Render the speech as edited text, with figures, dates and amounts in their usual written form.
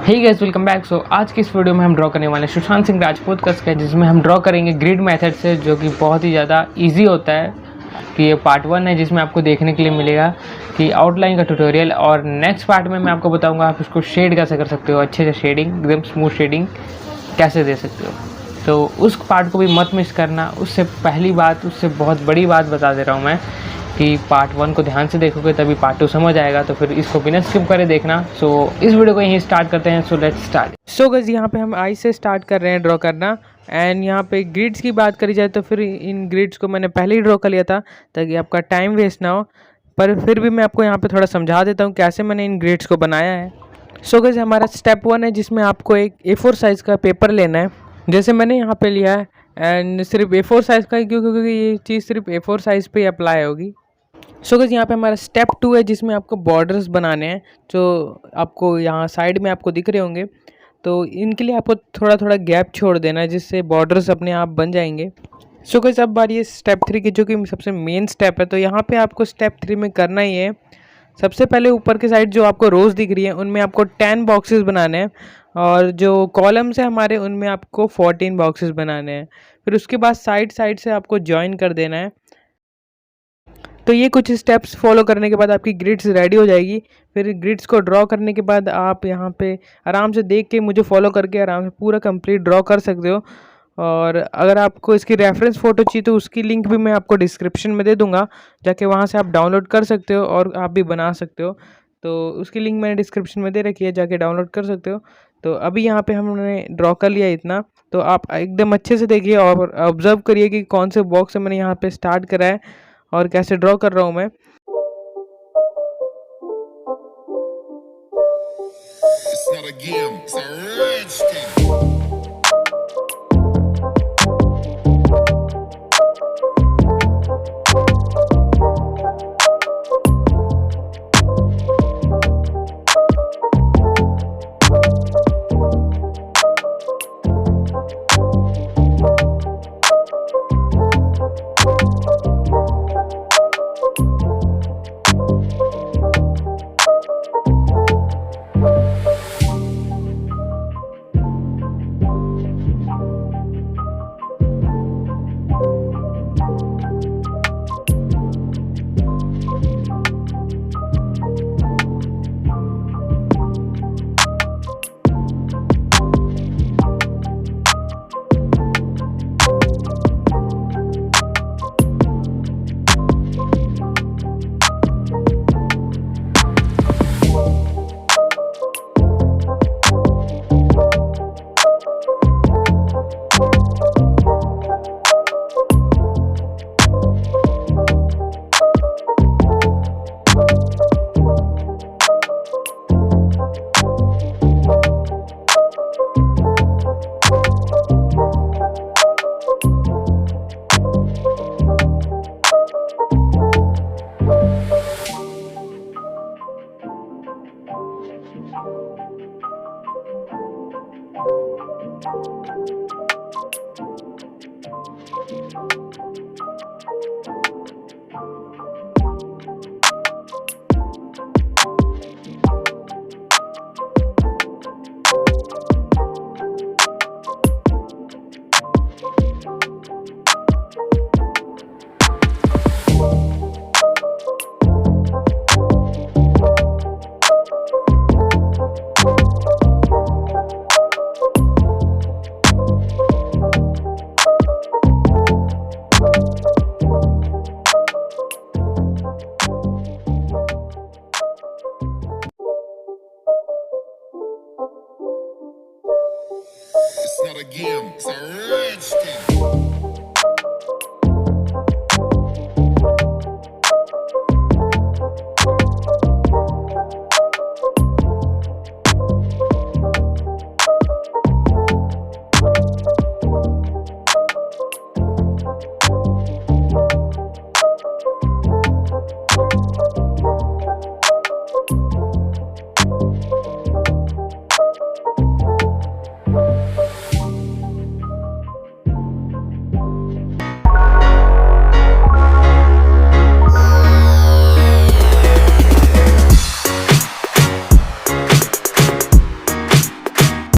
Hey guys, welcome back. आज की इस वीडियो में हम ड्रॉ करने वाले हैं सुशांत सिंह राजपूत का स्केच, जिसमें हम ड्रॉ करेंगे ग्रिड मेथड से, जो कि बहुत ही ज़्यादा इजी होता है। कि ये पार्ट 1 है, जिसमें आपको देखने के लिए मिलेगा कि आउटलाइन का ट्यूटोरियल, और नेक्स्ट पार्ट में मैं आपको बताऊंगा आप इसको शेड कैसे कर सकते हो, अच्छे से शेडिंग, एकदम स्मूथ शेडिंग कैसे दे सकते हो। तो उस पार्ट को भी मत मिस करना। उससे पहली बात, उससे बहुत बड़ी बात बता दे रहा हूँ मैं कि पार्ट 1 को ध्यान से देखोगे तभी पार्ट 2 समझ आएगा, तो फिर इसको बिना स्किप करे देखना। सो इस वीडियो को यहीं स्टार्ट करते हैं। So let's start. So guys, यहाँ पे हम आई से स्टार्ट कर रहे हैं ड्रॉ करना। एंड यहाँ पे ग्रिड्स की बात करी जाए तो फिर इन ग्रिड्स को मैंने पहले ही ड्रॉ कर लिया था ताकि आपका टाइम वेस्ट ना हो, पर फिर भी मैं आपको यहाँ पे थोड़ा समझा देता हूँ कैसे मैंने इन ग्रिड्स को बनाया है। सो गाइस, हमारा स्टेप 1 है, जिसमें आपको एक A4 साइज़ का पेपर लेना है, जैसे मैंने यहाँ पे लिया है। एंड सिर्फ A4 साइज़ का ही, क्योंकि ये चीज़ सिर्फ A4 साइज़ पे ही अप्लाई होगी। सो गाइस, यहाँ पे हमारा स्टेप 2 है, जिसमें आपको बॉर्डर्स बनाने हैं, जो आपको यहाँ साइड में आपको दिख रहे होंगे। तो इनके लिए आपको थोड़ा थोड़ा गैप छोड़ देना है, जिससे बॉर्डर्स अपने आप बन जाएंगे। सो गाइस, अब बारी है स्टेप 3 की, जो कि सबसे मेन स्टेप है। तो यहाँ पे आपको स्टेप 3 में करना ही है, सबसे पहले ऊपर के साइड जो आपको रोज़ दिख रही है उनमें आपको 10 बॉक्सेस बनाने हैं, और जो कॉलम्स है हमारे उनमें आपको 14 बॉक्सेस बनाने हैं। फिर उसके बाद साइड साइड से आपको ज्वाइन कर देना है। तो ये कुछ स्टेप्स फॉलो करने के बाद आपकी ग्रिड्स रेडी हो जाएगी। फिर ग्रिड्स को ड्रॉ करने के बाद आप यहाँ पे आराम से देख के, मुझे फॉलो करके आराम से पूरा कंप्लीट ड्रॉ कर सकते हो। और अगर आपको इसकी रेफरेंस फ़ोटो चाहिए तो उसकी लिंक भी मैं आपको डिस्क्रिप्शन में दे दूँगा, जाके वहाँ से आप डाउनलोड कर सकते हो और आप भी बना सकते हो। तो उसकी लिंक मैंने डिस्क्रिप्शन में दे रखी है, जाके डाउनलोड कर सकते हो। तो अभी यहाँ पे हमने ड्रॉ कर लिया इतना, तो आप एकदम अच्छे से देखिए और ऑब्जर्व करिए कि कौन से बॉक्स से मैंने यहाँ पे स्टार्ट करा है और कैसे ड्रॉ कर रहा हूँ मैं। It's not a game, it's a rich thing. It's not a game, it's a rich thing.